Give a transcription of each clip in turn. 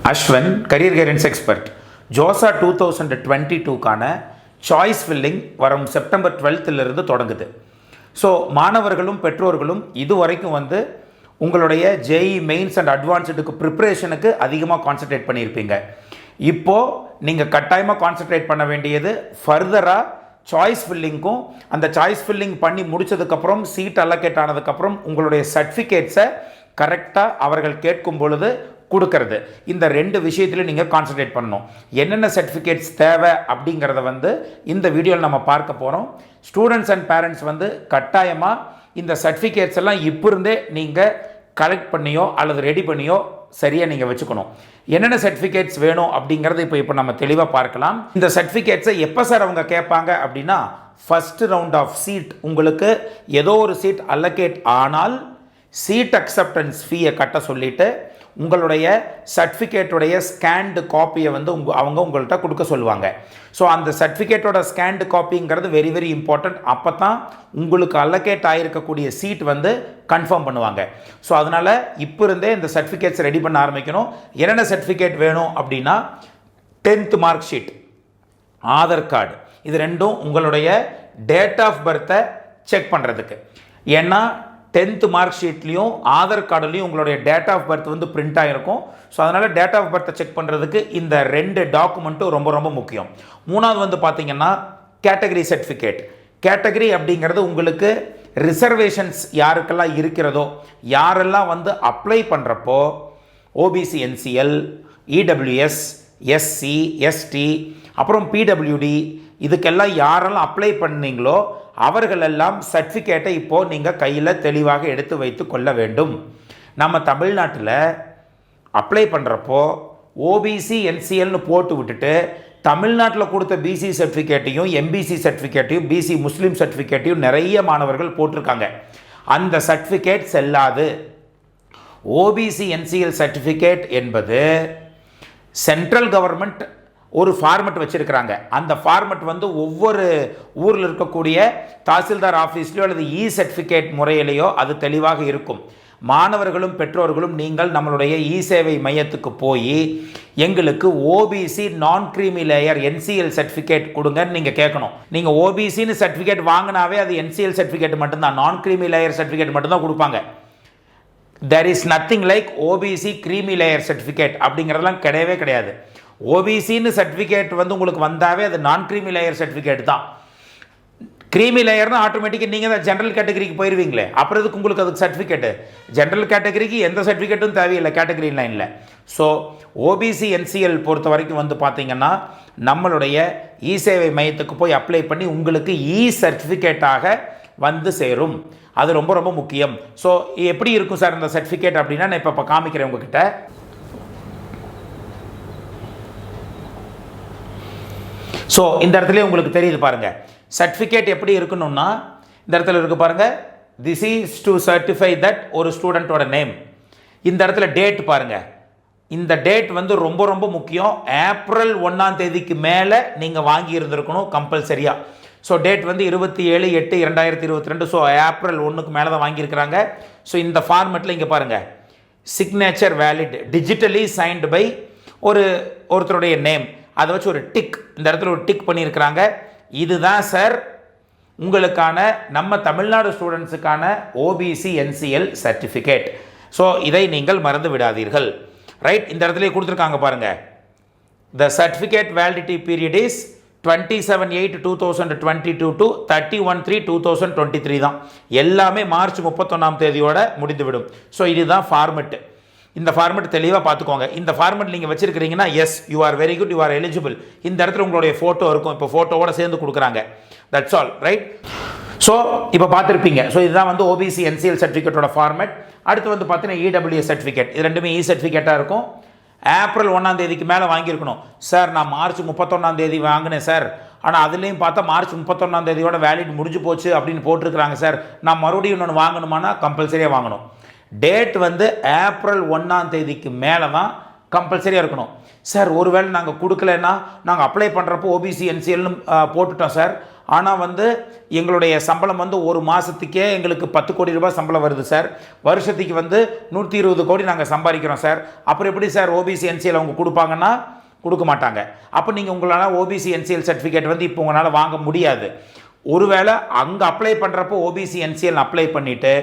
Ashwan career guidance expert. JoSAA 2022க்கான choice filling வரும் September 12லிருந்து தொடங்குது. ஸோ மாணவர்களும் பெற்றோர்களும் இதுவரைக்கும் உங்களுடைய ஜேஇ மெயின்ஸ் அண்ட் அட்வான்ஸ்டுக்கு ப்ரிப்ரேஷனுக்கு அதிகமாக கான்சன்ட்ரேட் பண்ணியிருப்பீங்க. இப்போது நீங்கள் கட்டாயமாக கான்சன்ட்ரேட் பண்ண வேண்டியது ஃபர்தராக சாய்ஸ் ஃபில்லிங்க்கும், அந்த சாய்ஸ் ஃபில்லிங் பண்ணி முடித்ததுக்கப்புறம் சீட் அலோகேட் ஆனதுக்கப்புறம் உங்களுடைய சர்டிஃபிகேட்ஸை கரெக்டாக அவர்கள் கேட்கும் பொழுது கொடுக்கறது. இந்த ரெண்டு விஷயத்துலையும் நீங்கள் கான்சன்ட்ரேட் பண்ணணும். என்னென்ன சர்டிஃபிகேட்ஸ் தேவை அப்படிங்கிறத இந்த வீடியோவில் நம்ம பார்க்க போகிறோம். ஸ்டூடெண்ட்ஸ் அண்ட் பேரண்ட்ஸ் கட்டாயமாக இந்த சர்டிஃபிகேட்ஸ் எல்லாம் இப்போ இருந்தே நீங்கள் கலெக்ட் பண்ணியோ அல்லது ரெடி பண்ணியோ சரியாக நீங்கள் வச்சுக்கணும். என்னென்ன சர்டிஃபிகேட்ஸ் வேணும் அப்படிங்கிறத இப்போ நம்ம தெளிவாக பார்க்கலாம். இந்த சர்டிஃபிகேட்ஸை எப்போ சார் அவங்க கேட்பாங்க அப்படின்னா, ஃபர்ஸ்ட் ரவுண்ட் ஆஃப் சீட் உங்களுக்கு ஏதோ ஒரு சீட் அலோகேட் ஆனால் சீட் அக்செப்டன்ஸ் ஃபீயை கட்ட சொல்லிவிட்டு உங்களுடைய சர்டிஃபிகேட்டுடைய ஸ்கேன்டு காப்பியை அவங்க உங்கள்கிட்ட கொடுக்க சொல்லுவாங்க. ஸோ அந்த சர்டிஃபிகேட்டோட ஸ்கேன்டு காப்பிங்கிறது வெரி வெரி இம்பார்ட்டண்ட். அப்போ தான் உங்களுக்கு அலோகேட் ஆகிருக்கக்கூடிய சீட் கன்ஃபார்ம் பண்ணுவாங்க. ஸோ அதனால் இப்போ இருந்தே இந்த சர்டிஃபிகேட்ஸ் ரெடி பண்ண ஆரம்பிக்கணும். என்னென்ன சர்டிஃபிகேட் வேணும் அப்படின்னா, 10th mark sheet, Aadhaar card, இது ரெண்டும் உங்களுடைய டேட் ஆஃப் பர்த்தை செக் பண்ணுறதுக்கு. ஏன்னா 10th மார்க் ஷீட்லேயும் ஆதார் கார்டுலையும் உங்களுடைய டேட் ஆஃப் பர்த் பிரிண்ட் ஆகிருக்கும். ஸோ அதனால் டேட் ஆஃப் பர்த்தை செக் பண்ணுறதுக்கு இந்த ரெண்டு டாக்குமெண்ட்டும் ரொம்ப ரொம்ப முக்கியம். மூணாவது பார்த்தீங்கன்னா கேட்டகரி சர்டிஃபிகேட். கேட்டகரி அப்படிங்கிறது உங்களுக்கு ரிசர்வேஷன்ஸ் யாருக்கெல்லாம் இருக்கிறதோ, யாரெல்லாம் அப்ளை பண்ணுறப்போ OBC, NCL, EWS, SC, ST, அப்புறம் பிடபிள்யூடி, இதுக்கெல்லாம் யாரெல்லாம் அப்ளை பண்ணீங்களோ அவர்களெல்லாம் சர்டிஃபிகேட்டை இப்போது நீங்கள் கையில் தெளிவாக எடுத்து வைத்து கொள்ள வேண்டும். நம்ம தமிழ்நாட்டில் அப்ளை பண்ணுறப்போ ஓபிசி, என்சிஎல்னு போட்டு விட்டுட்டு தமிழ்நாட்டில் கொடுத்த பிசி சர்டிஃபிகேட்டையும், எம்பிசி சர்டிஃபிகேட்டையும், பிசி முஸ்லீம் சர்டிஃபிகேட்டையும் நிறைய மாணவர்கள் போட்டிருக்காங்க. அந்த சர்டிஃபிகேட் செல்லாது. ஓபிசி, என்சிஎல் சர்டிஃபிகேட் என்பது சென்ட்ரல் கவர்மெண்ட் ஒரு ஃபார்மெட் வச்சுருக்கிறாங்க. அந்த ஃபார்மெட் ஒவ்வொரு ஊரில் இருக்கக்கூடிய தாசில்தார் ஆஃபீஸ்லையோ அல்லது இ சர்டிஃபிகேட் முறையிலையோ அது தெளிவாக இருக்கும். மாணவர்களும் பெற்றோர்களும் நீங்கள் நம்மளுடைய இ சேவை மையத்துக்கு போய் எங்களுக்கு ஓபிசி நான் கிரீமி லேயர் என்சிஎல் சர்டிஃபிகேட் கொடுங்கன்னு நீங்கள் கேட்கணும். நீங்கள் ஓபிசின்னு சர்டிஃபிகேட் வாங்கினாவே அது என்சிஎல் சர்டிஃபிகேட் மட்டும்தான், நான் கிரீமி லேயர் சர்டிஃபிகேட் மட்டும்தான் கொடுப்பாங்க. There is nothing like OBC creamy layer certificate அப்படிங்கிறதெல்லாம் கிடையவே கிடையாது. ஓபிசின்னு சர்டிஃபிகேட் உங்களுக்கு வந்தாவே அது நான் கிரீமி லேயர் சர்டிஃபிகேட் தான். கிரீமி லேயர்னு ஆட்டோமேட்டிக்காக நீங்கள் தான் ஜென்ரல் கேட்டகரிக்கு போயிடுவீங்களே, அப்புறம் இதுக்கு உங்களுக்கு அதுக்கு சர்டிஃபிகேட்டு. ஜென்ரல் கேட்டகரிக்கு எந்த சர்டிஃபிகேட்டும் தேவையில்லை கேட்டகரி லைனில். ஸோ ஓபிசி, என்சிஎல் பொறுத்த வரைக்கும் பார்த்தீங்கன்னா நம்மளுடைய இ சேவை மையத்துக்கு போய் அப்ளை பண்ணி உங்களுக்கு இ சர்டிஃபிகேட்டாக சேரும். அது ரொம்ப ரொம்ப முக்கியம். ஸோ எப்படி இருக்கும் சார் இந்த சர்டிஃபிகேட் அப்படின்னா, நான் இப்போ காமிக்கிறேன் உங்ககிட்ட. ஸோ இந்த இடத்துல உங்களுக்கு தெரியுது பாருங்கள், சர்டிஃபிகேட் எப்படி இருக்கணும்னா இந்த இடத்துல இருக்குது பாருங்கள், this is to certify that ஒரு ஸ்டூடெண்ட்டோட நேம். இந்த இடத்துல டேட் பாருங்கள், இந்த டேட் ரொம்ப ரொம்ப முக்கியம். ஏப்ரல் 1ஆம் தேதிக்கு மேலே நீங்கள் வாங்கி இருந்திருக்கணும் கம்பல்சரியாக. So date 27/8/2022. ஸோ ஏப்ரல் 1க்கு மேலே தான் வாங்கியிருக்கிறாங்க. ஸோ இந்த ஃபார்மெட்டில் இங்கே பாருங்கள், signature valid, digitally signed by ஒருத்தருடைய நேம், அதை வச்சு ஒரு டிக், இந்த இடத்துல ஒரு டிக் பண்ணியிருக்கிறாங்க. இதுதான் சார் உங்களுக்கான நம்ம Tamil Nadu ஸ்டூடெண்ட்ஸுக்கான OBC NCL certificate. So இதை நீங்கள் மறந்து விடாதீர்கள். ரைட், இந்த இடத்துல கொடுத்துருக்காங்க பாருங்கள், the certificate validity period is 27/8/2022 to 31/3/2023 தான். எல்லாமே மார்ச் 31ஆம் தேதியோட முடிந்துவிடும். ஸோ இதுதான் ஃபார்மெட்டு. இந்த ஃபார்மெட் தெளிவாக பார்த்துக்கோங்க. இந்த ஃபார்மெட் நீங்கள் வச்சுருக்கிறீங்கன்னா yes, you are very good, you are eligible. இந்த இடத்துல உங்களுடைய ஃபோட்டோ இருக்கும், இப்போ ஃபோட்டோவோட சேர்ந்து கொடுக்குறாங்க. That's all. ரைட், ஸோ இப்போ பார்த்துருப்பீங்க. ஸோ இதுதான் ஓபிசி என்சிஎல் சர்டிஃபிகேட்டோட ஃபார்மெட். அடுத்து பார்த்தீங்கன்னா இடபிள்யூஎஸ் சர்டிஃபிகேட். இது ரெண்டுமே இ சர்டிஃபிகேட்டாக இருக்கும். ஏப்ரல் 1ஆம் தேதிக்கு மேலே வாங்கியிருக்கணும். சார் நான் மார்ச் 31ஆம் தேதி வாங்கினேன் சார், ஆனால் அதுலேயும் பார்த்தா மார்ச் 31ஆம் தேதியோட வேலிட் முடிஞ்சு போச்சு அப்படின்னு போட்டிருக்கிறாங்க சார், நான் மறுபடியும் இன்னொன்று வாங்கணுமானா கம்பல்சரியாக வாங்கணும். டேட் ஏப்ரல் 1ஆம் தேதிக்கு மேலே தான் கம்பல்சரியாக இருக்கணும். சார் ஒருவேளை நாங்கள் கொடுக்கலன்னா நாங்கள் அப்ளை பண்ணுறப்போ ஓபிசி என்சிஎல்னு போட்டுட்டோம் சார், ஆனால் வந்து எங்களுடைய சம்பளம் வந்து ஒரு மாதத்துக்கே எங்களுக்கு 10 கோடி ரூபாய் சம்பளம் வருது சார், வருஷத்துக்கு வந்து 120 கோடி நாங்கள் சம்பாதிக்கிறோம் சார், அப்புறம் எப்படி சார் ஓபிசி என்சிஎல் அவங்க கொடுப்பாங்கன்னா கொடுக்க மாட்டாங்க. அப்போ நீங்கள் உங்களால் ஓபிசி என்சிஎல் சர்டிஃபிகேட் வந்து இப்போ உங்களால் வாங்க முடியாது. ஒருவேளை அங்கே அப்ளை பண்ணுறப்போ ஓபிசி என்சிஎல் அப்ளை பண்ணிவிட்டு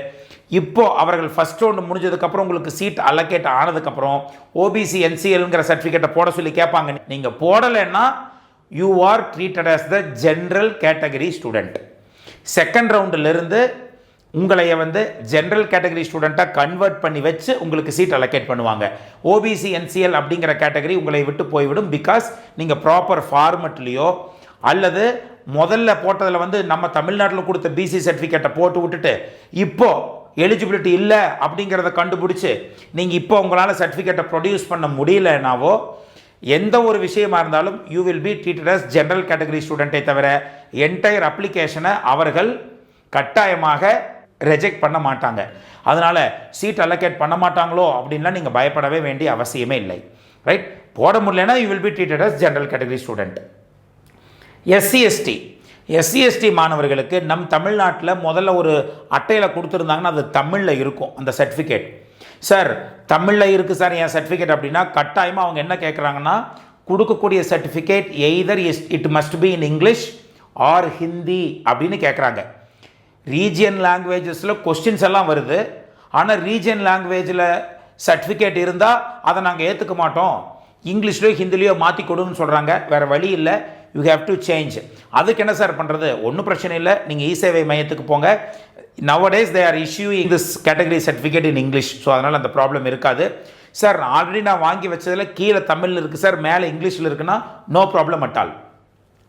இப்போ அவர்கள் ஃபஸ்ட் ரவுண்டு முடிஞ்சதுக்கப்புறம் உங்களுக்கு சீட் அலோகேட் ஆனதுக்கப்புறம் ஓபிசி என்சிஎல்ங்கிற சர்டிஃபிகேட்டை போட சொல்லி கேட்பாங்க. நீங்கள் போடலைன்னா you are treated as the general category student. Second ரவுண்டிலிருந்து உங்களைய வந்து ஜென்ரல் கேட்டகரி ஸ்டூடெண்ட்டாக கன்வெர்ட் பண்ணி வச்சு உங்களுக்கு சீட் அலோகேட் பண்ணுவாங்க. ஓபிசி என்சிஎல் அப்படிங்கிற கேட்டகரி உங்களை விட்டு போய்விடும். பிகாஸ் நீங்கள் ப்ராப்பர் ஃபார்மெட்லேயோ அல்லது முதல்ல போட்டதில் வந்து நம்ம தமிழ்நாட்டில் கொடுத்த பிசி சர்டிஃபிகேட்டை போட்டு விட்டுட்டு இப்போது எலிஜிபிலிட்டி இல்லை அப்படிங்கிறத கண்டுபிடிச்சி நீங்கள் இப்போ உங்களால் சர்டிஃபிகேட்டை ப்ரொடியூஸ் பண்ண முடியலனாவோ எந்த ஒரு விஷயமா இருந்தாலும் you will be treated as general category ஸ்டூடெண்ட்டை தவிர என்டையர் அப்ளிகேஷனை அவர்கள் கட்டாயமாக ரெஜெக்ட் பண்ண மாட்டாங்க. அதனால் சீட் அலோகேட் பண்ண மாட்டாங்களோ அப்படின்லாம் நீங்கள் பயப்படவே வேண்டிய அவசியமே இல்லை. ரைட், போட முடியலன்னா you will be treated as general category student. SC ST மாணவர்களுக்கு நம் தமிழ்நாட்டில் முதல்ல ஒரு அட்டையில் கொடுத்துருந்தாங்கன்னா அது தமிழில் இருக்கும் அந்த சர்டிஃபிகேட். சார் தமிழில் இருக்குது சார் என் சர்டிஃபிகேட் அப்படின்னா கட்டாயமாக அவங்க என்ன கேட்குறாங்கன்னா கொடுக்கக்கூடிய certificate either it must be in English or Hindi அப்படின்னு கேட்குறாங்க. ரீஜியன் லாங்குவேஜஸில் கொஸ்டின்ஸ் எல்லாம் வருது, ஆனால் ரீஜியன் லாங்குவேஜில் சர்டிஃபிகேட் இருந்தால் அதை நாங்கள் ஏற்றுக்க மாட்டோம், இங்கிலீஷ்லையோ ஹிந்திலையோ மாற்றி கொடுன்னு சொல்கிறாங்க. வேறு வழி இல்லை, யூ ஹேவ் டு சேஞ்ச். அதுக்கு என்ன சார் பண்ணுறது? ஒன்றும் பிரச்சனை இல்லை, நீங்கள் இ-சேவை மையத்துக்கு போங்க. nowadays they are issuing this category certificate in English, so அதனால் அந்த ப்ராப்ளம் இருக்காது. சார் ஆல்ரெடி நான் வாங்கி வச்சதில் கீழே தமிழில் இருக்குது சார், மேலே இங்கிலீஷில் இருக்குன்னா நோ ப்ராப்ளம் அட் ஆல்.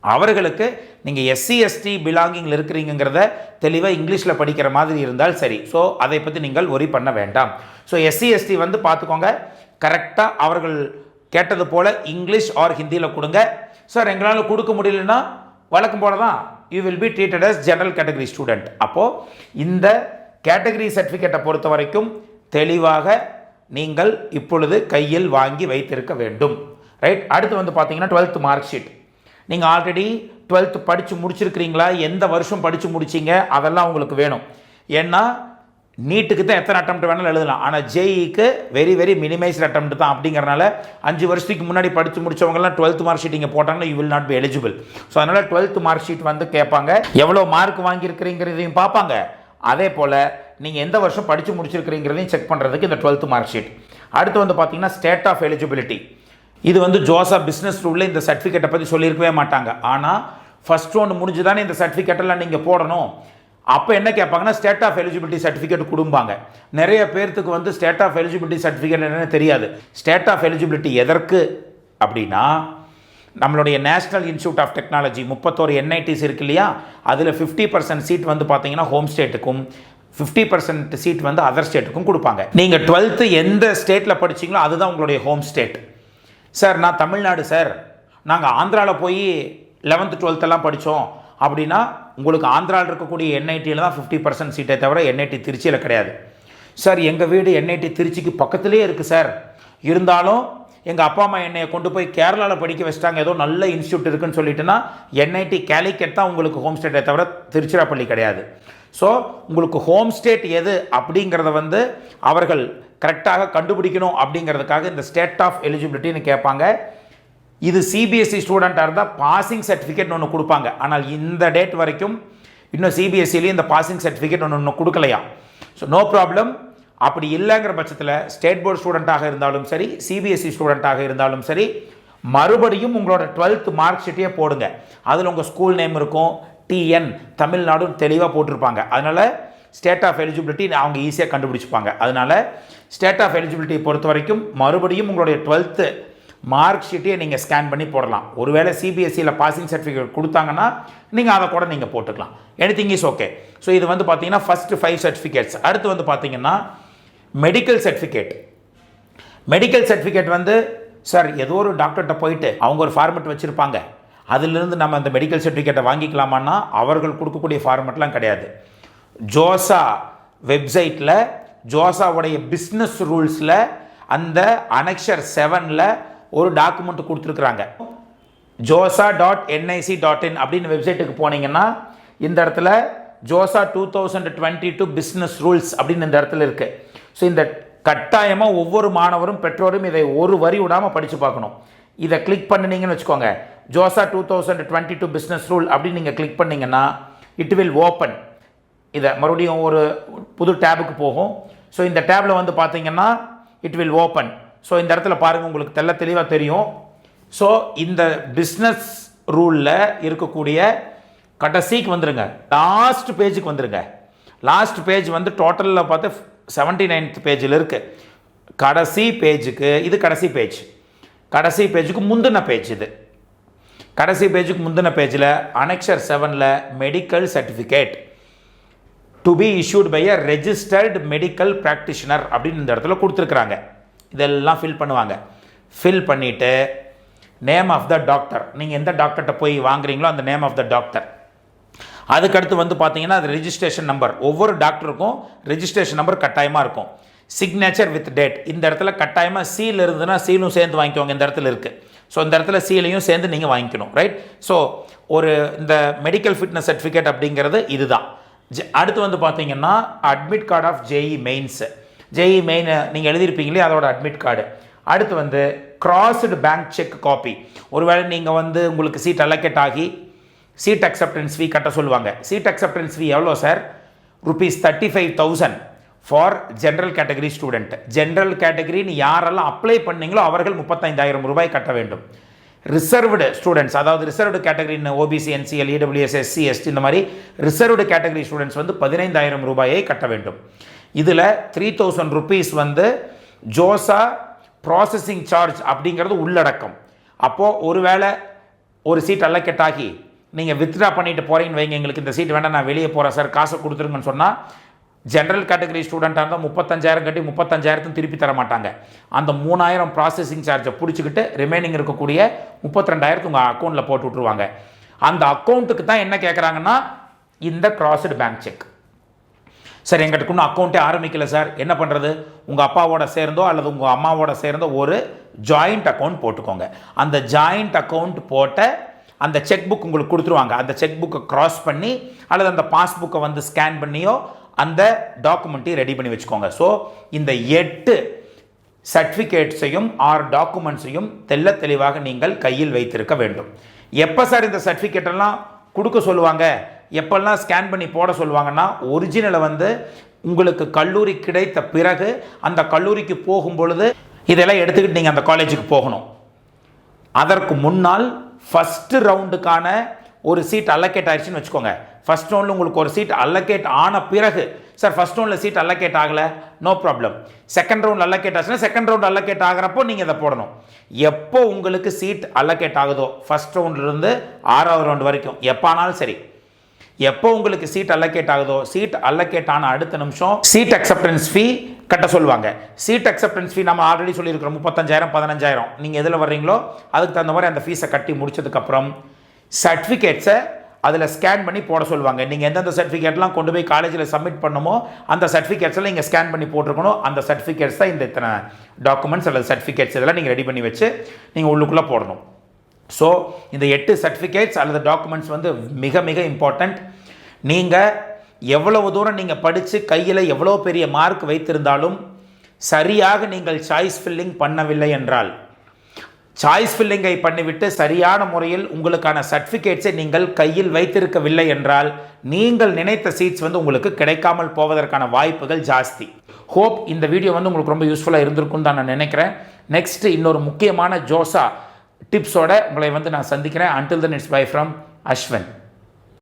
அவர்களுக்கு நீங்கள் எஸ்சி/எஸ்டி பிலாங்கிங்கில் இருக்கிறீங்கிறத தெளிவாக இங்கிலீஷில் படிக்கிற மாதிரி இருந்தால் சரி. ஸோ அதை பற்றி நீங்கள் ஒரி பண்ண வேண்டாம். ஸோ எஸ்சி/எஸ்டி வந்து பார்த்துக்கோங்க, கரெக்டாக அவர்கள் கேட்டது போல் இங்கிலீஷ் ஆர் ஹிந்தியில் கொடுங்க. சார் எங்களால் கொடுக்க முடியலன்னா வழக்கம் போல தான் you will be treated as general category student. அப்போது இந்த கேட்டகரி சர்டிஃபிகேட்டை பொறுத்த வரைக்கும் தெளிவாக நீங்கள் இப்பொழுது கையில் வாங்கி வைத்திருக்க வேண்டும். ரைட், அடுத்து வந்து பார்த்தீங்கன்னா 12th மார்க் ஷீட். நீங்கள் ஆல்ரெடி 12th படித்து முடிச்சிருக்கிறீங்களா, எந்த வருஷம் படித்து முடிச்சிங்க, அதெல்லாம் உங்களுக்கு வேணும். ஏன்னா நீட்டுக்கு தான் எத்தனை அட்டம்ப்ட் வேணாலும் எழுதலாம், ஆனால் ஜேஇக்கு வெரி வெரி மினிமைஸ்ட் அட்டம்ப்ட் தான். அப்படிங்கிறனால 5 வருஷத்துக்கு முன்னாடி படித்து முடித்தவங்கலாம் 12th மார்க் ஷீட் இங்கே போட்டாங்கன்னா you will not be eligible. So அதனால் 12th மார்க் ஷீட் வந்து கேட்பாங்க, எவ்வளோ மார்க் வாங்கியிருக்கிறீங்கிறதையும் பார்ப்பாங்க, அதே போல் நீங்கள் எந்த வருஷம் படித்து முடிச்சிருக்கிறீங்கிறதையும் செக் பண்ணுறதுக்கு இந்த 12th மார்க் ஷீட். அடுத்து வந்து பார்த்தீங்கன்னா ஸ்டேட் ஆஃப் எலிஜிபிலிட்டி. இது வந்து ஜோசா பிஸ்னஸ் ரூலில் இந்த சர்டிஃபிகேட்டை பற்றி சொல்லியிருக்கவே மாட்டாங்க. ஆனால் ஃபஸ்ட் ரவுண்டு முடிஞ்சு தானே இந்த சர்டிஃபிகேட்டெல்லாம் நீங்கள் போடணும். அப்போ என்ன கேட்பாங்கன்னா ஸ்டேட் ஆஃப் எலிஜிபிலிட்டி சர்டிஃபிகேட் கொடுப்பாங்க. நிறைய பேர்த்துக்கு வந்து ஸ்டேட் ஆஃப் எலிஜிபிலிட்டி சர்டிஃபிகேட் என்னன்னு தெரியாது. ஸ்டேட் ஆஃப் எலிஜிபிலிட்டி எதற்கு அப்படின்னா நம்மளுடைய national institute of technology 31 NITs இருக்கு இல்லையா, அதில் 50% சீட் வந்து பார்த்தீங்கன்னா ஹோம் ஸ்டேட்டுக்கும் 50% சீட் வந்து அதர் ஸ்டேட்டுக்கும் கொடுப்பாங்க. நீங்கள் 12th எந்த ஸ்டேட்டில் படிச்சிங்களோ அதுதான் உங்களுடைய ஹோம் ஸ்டேட். சார் நான் தமிழ்நாடு சார், நாங்கள் ஆந்திராவில் போய் 11th 12th எல்லாம் படித்தோம் அப்படின்னா உங்களுக்கு ஆந்திராவில் இருக்கக்கூடிய NITயில் தான் 50% சீட்டை தவிர NIT திருச்சியில் கிடையாது. சார் எங்கள் வீடு NIT திருச்சிக்கு பக்கத்துலேயே இருக்குது சார், இருந்தாலும் எங்கள் அப்பா அம்மா என்னை கொண்டு போய் கேரளாவில் படிக்க வச்சிட்டாங்க, ஏதோ நல்ல இன்ஸ்டியூட் இருக்குன்னு சொல்லிட்டுனா NIT கேலிக்கட் தான் உங்களுக்கு ஹோம் ஸ்டேட்டை தவிர திருச்சிராப்பள்ளி கிடையாது. ஸோ உங்களுக்கு ஹோம் ஸ்டேட் எது அப்படிங்கிறத வந்து அவர்கள் கரெக்டாக கண்டுபிடிக்கணும் அப்படிங்கிறதுக்காக இந்த ஸ்டேட் ஆஃப் எலிஜிபிலிட்டின்னு கேட்பாங்க. இது சிபிஎஸ்சி ஸ்டூடெண்ட்டாக இருந்தால் பாசிங் சர்டிஃபிகேட் ஒன்று கொடுப்பாங்க. ஆனால் இந்த டேட் வரைக்கும் இன்னும் சிபிஎஸ்சிலேயும் இந்த பாசிங் சர்டிஃபிகேட் ஒன்று கொடுக்கலையா. So no problem. அப்படி இல்லைங்கிற பட்சத்தில் ஸ்டேட் போர்டு ஸ்டூடெண்ட்டாக இருந்தாலும் சரி, சிபிஎஸ்சி ஸ்டூடெண்ட்டாக இருந்தாலும் சரி, மறுபடியும் உங்களோட 12th மார்க் ஷீட்டையே போடுங்க. அதில் உங்கள் ஸ்கூல் நேம் இருக்கும், TN தமிழ்நாடுன்னு தெளிவாக போட்டிருப்பாங்க. அதனால் ஸ்டேட் ஆஃப் எலிஜிபிலிட்டி அவங்க ஈஸியாக கண்டுபிடிச்சிப்பாங்க. அதனால் ஸ்டேட் ஆஃப் எலிஜிபிலிட்டியை பொறுத்த வரைக்கும் மறுபடியும் உங்களுடைய 12th மார்க் ஷீட்டையே நீங்கள் ஸ்கேன் பண்ணி போடலாம். ஒருவேளை சிபிஎஸ்சியில் பாசிங் சர்டிஃபிகேட் கொடுத்தாங்கன்னா நீங்கள் அதை கூட நீங்கள் போட்டுக்கலாம். Anything is okay. ஸோ இது வந்து பார்த்தீங்கன்னா ஃபஸ்ட்டு 5 சர்டிஃபிகேட்ஸ். அடுத்து வந்து பார்த்தீங்கன்னா மெடிக்கல் சர்டிஃபிகேட். மெடிக்கல் சர்டிஃபிகேட் வந்து சார் ஏதோ ஒரு டாக்டர்கிட்ட போயிட்டு அவங்க ஒரு ஃபார்மெட் வச்சுருப்பாங்க, அதிலிருந்து நம்ம அந்த மெடிக்கல் சர்டிஃபிகேட்டை வாங்கிக்கலாமான்னா அவர்கள் கொடுக்கக்கூடிய ஃபார்மெட்லாம் கிடையாது. ஜோசா வெப்சைட்டில் ஜோசாவுடைய பிஸ்னஸ் ரூல்ஸில் அந்த அனெக்ஷர் 7ல் ஒரு டாக்குமெண்ட் கொடுத்துருக்குறாங்க. josa.nic.in அப்படின்னு வெப்சைட்டுக்கு போனீங்கன்னா இந்த இடத்துல ஜோசா 2022 பிஸ்னஸ் ரூல்ஸ் அப்படின்னு இந்த இடத்துல இருக்குது. ஸோ இந்த கட்டாயமாக ஒவ்வொரு மாணவரும் பெற்றோரும் இதை ஒரு வரி விடாமல் படித்து பார்க்கணும். இதை கிளிக் பண்ணினீங்கன்னு வச்சுக்கோங்க, ஜோசா 2022 பிஸ்னஸ் ரூல் அப்படின்னு நீங்கள் கிளிக் பண்ணிங்கன்னா இட் வில் ஓப்பன். இதை மறுபடியும் ஒரு புது டேபுக்கு போகும். ஸோ இந்த டேபில் வந்து பார்த்தீங்கன்னா இட் வில் ஓப்பன். ஸோ இந்த இடத்துல பாருங்கள், உங்களுக்கு தெளிவாக தெரியும். ஸோ இந்த பிஸ்னஸ் ரூலில் இருக்கக்கூடிய கடைசிக்கு வந்துடுங்க, லாஸ்ட் பேஜுக்கு வந்துடுங்க. லாஸ்ட் பேஜ் வந்து டோட்டலில் பார்த்து 79th பேஜில் இருக்குது. கடைசி பேஜுக்கு இது கடைசி பேஜுக்கு முந்தின பேஜ். இது கடைசி பேஜுக்கு முந்தின பேஜில் அனெக்ஷர் 7ல் medical certificate to be issued by a registered medical practitioner அப்படின்னு இந்த இடத்துல கொடுத்துருக்குறாங்க. இதெல்லாம் ஃபில் பண்ணுவாங்க. ஃபில் பண்ணிவிட்டு நேம் ஆஃப் த டாக்டர், நீங்கள் எந்த டாக்டர்கிட்ட போய் வாங்குறீங்களோ அந்த நேம் ஆஃப் த டாக்டர். அதுக்கடுத்து வந்து பார்த்தீங்கன்னா அது ரெஜிஸ்ட்ரேஷன் நம்பர். ஒவ்வொரு டாக்டருக்கும் ரெஜிஸ்ட்ரேஷன் நம்பர் கட்டாயமாக இருக்கும். Signature with date. இந்த இடத்துல கட்டாயமாக சீல் இருந்ததுன்னா சீலும் சேர்ந்து வாங்கிக்கோங்க. இந்த இடத்துல இருக்குது. ஸோ இந்த இடத்துல சீலையும் சேர்ந்து நீங்கள் வாங்கிக்கணும், ரைட்? ஸோ ஒரு இந்த மெடிக்கல் ஃபிட்னஸ் சர்டிஃபிகேட் அப்படிங்கிறது இதுதான். அடுத்து வந்து பார்த்தீங்கன்னா admit card of JEE mains. JEE main நீங்கள் எழுதியிருப்பீங்களே அதோட அட்மிட் கார்டு. அடுத்து வந்து கிராஸ்டு பேங்க் செக் காப்பி. ஒருவேளை நீங்கள் வந்து உங்களுக்கு சீட் அலோகேட் ஆகி சீட் அக்செப்டன்ஸ் ஃபீ கட்ட சொல்லுவாங்க. சீட் அக்செப்டன்ஸ் ஃபீ எவ்வளோ sir? ₹35,000 for general category student. General கேட்டகரின்னு யாரெல்லாம் அப்ளை பண்ணீங்களோ அவர்கள் ₹35,000 கட்ட வேண்டும். ரிசர்வ்டு ஸ்டூடெண்ட்ஸ், அதாவது ரிசர்வ்டு கேட்டகரின்னு OBC, NCL, EWS, SC, ST இந்த மாதிரி ரிசர்வ்டு கேட்டகரி ஸ்டூடெண்ட்ஸ் வந்து ₹15,000 கட்ட வேண்டும். இதில் ₹3,000 வந்து ஜோசா ப்ராசஸிங் சார்ஜ் அப்படிங்கிறது உள்ளடக்கம். அப்போது ஒருவேளை ஒரு சீட் அலோகேட் ஆகி நீங்கள் வித்ட்ரா பண்ணிட்டு போகிறீங்கன்னு வைங்க, எங்களுக்கு இந்த சீட் வேண்டாம் நான் வெளியே போகிறேன் சார் காசை கொடுத்துருங்கன்னு சொன்னால் ஜென்ரல் கேட்டகரி ஸ்டூடெண்ட்டாக இருந்தால் 35,000 கட்டி 35,000 திருப்பி தர மாட்டாங்க. அந்த 3,000 ப்ராசஸிங் சார்ஜை பிடிச்சிக்கிட்டு ரிமைனிங் இருக்கக்கூடிய 32,000 உங்கள் அக்கௌண்ட்டில் போட்டு விட்ருவாங்க. அந்த அக்கௌண்ட்டுக்கு தான் என்ன கேட்குறாங்கன்னா இந்த கிராஸ்டு பேங்க் செக். சார் எங்கிட்ட இன்னும் அக்கௌண்ட்டே ஆரம்பிக்கல சார், என்ன பண்ணுறது? உங்கள் அப்பாவோட சேர்ந்தோ அல்லது உங்கள் அம்மாவோட சேர்ந்தோ ஒரு ஜாயிண்ட் அக்கௌண்ட் போட்டுக்கோங்க. அந்த ஜாயிண்ட் அக்கௌண்ட் போட்ட அந்த செக் புக் உங்களுக்கு கொடுத்துருவாங்க. அந்த செக் புக்கை க்ராஸ் பண்ணி அல்லது அந்த பாஸ்புக்கை வந்து ஸ்கேன் பண்ணியோ அந்த டாக்குமெண்ட்டையும் ரெடி பண்ணி வச்சுக்கோங்க. ஸோ இந்த 8 சர்டிஃபிகேட்ஸையும் 6 டாக்குமெண்ட்ஸையும் தெளிவாக நீங்கள் கையில் வைத்திருக்க வேண்டும். எப்போ சார் இந்த சர்டிஃபிகேட் எல்லாம் கொடுக்க சொல்லுவாங்க, எப்பெல்லாம் ஸ்கேன் பண்ணி போட சொல்லுவாங்கன்னா ஒரிஜினலை வந்து உங்களுக்கு கல்லூரி கிடைத்த பிறகு அந்த கல்லூரிக்கு போகும் பொழுது இதெல்லாம் எடுத்துக்கிட்டு நீங்கள் அந்த காலேஜுக்கு போகணும். அதற்கு முன்னால் ஃபஸ்ட்டு ரவுண்டுக்கான ஒரு சீட் அலோகேட் ஆயிடுச்சுன்னு வச்சுக்கோங்க. ஃபஸ்ட் ரவுண்டில் உங்களுக்கு ஒரு சீட் அலோகேட் ஆன பிறகு சார் ஃபஸ்ட் ரவுண்டில் சீட் அலோகேட் ஆகலை, no problem. Second round allocate ஆச்சுன்னா செகண்ட் ரவுண்ட் அலோகேட் ஆகிறப்போ நீங்கள் இதை போடணும். எப்போ உங்களுக்கு சீட் அலோகேட் ஆகுதோ ஃபஸ்ட் ரவுண்ட்லேருந்து 6வது ரவுண்ட் வரைக்கும் எப்போ ஆனாலும் சரி, எப்போ உங்களுக்கு சீட் அலோகேட் ஆகுதோ சீட் அலோகேட் ஆன அடுத்த நிமிஷம் சீட் அக்செப்டன்ஸ் ஃபீ கட்ட சொல்லுவாங்க. சீட் அக்செப்டன்ஸ் ஃபீ நம்ம ஆல்ரெடி சொல்லியிருக்கிறோம் 35,000 15,000. நீங்கள் எதில் வர்றீங்களோ அதுக்கு தகுந்த மாதிரி அந்த ஃபீஸை கட்டி முடிச்சதுக்கப்புறம் சர்டிஃபிகேட்ஸை அதில் ஸ்கேன் பண்ணி போட சொல்லுவாங்க. நீங்கள் எந்தெந்த சர்டிஃபிகேட்லாம் கொண்டு போய் காலேஜில் சப்மிட் பண்ணுமோ அந்த சர்டிஃபிகேட்ஸில் நீங்கள் ஸ்கேன் பண்ணி போட்டிருக்கணும். அந்த சர்டிஃபிகேட்ஸ் தான் இந்த இத்தனை டாக்குமெண்ட்ஸ் அல்லது சர்டிஃபிகேட்ஸ் இதெல்லாம் நீங்கள் ரெடி பண்ணி வச்சு நீங்கள் உள்ளுக்குள்ளே போடணும். ஸோ இந்த 8 சர்டிஃபிகேட்ஸ் அல்லது டாக்குமெண்ட்ஸ் வந்து மிக மிக இம்பார்ட்டண்ட். நீங்கள் எவ்வளவு தூரம் நீங்கள் படித்து கையில் எவ்வளோ பெரிய மார்க் வைத்திருந்தாலும் சரியாக நீங்கள் சாய்ஸ் ஃபில்லிங் பண்ணவில்லை என்றால், சாய்ஸ் ஃபில்லிங்கை பண்ணிவிட்டு சரியான முறையில் உங்களுக்கான சர்டிஃபிகேட்ஸை நீங்கள் கையில் வைத்திருக்கவில்லை என்றால் நீங்கள் நினைத்த சீட்ஸ் வந்து உங்களுக்கு கிடைக்காமல் போவதற்கான வாய்ப்புகள் ஜாஸ்தி. ஹோப் இந்த வீடியோ வந்து உங்களுக்கு ரொம்ப யூஸ்ஃபுல்லாக இருந்திருக்குன்னு தான் நான் நினைக்கிறேன். நெக்ஸ்ட் இன்னொரு முக்கியமான ஜோசா டிப்ஸோட உங்களை வந்து நான் சந்திக்கிறேன். Until then, it's bye from Ashwin.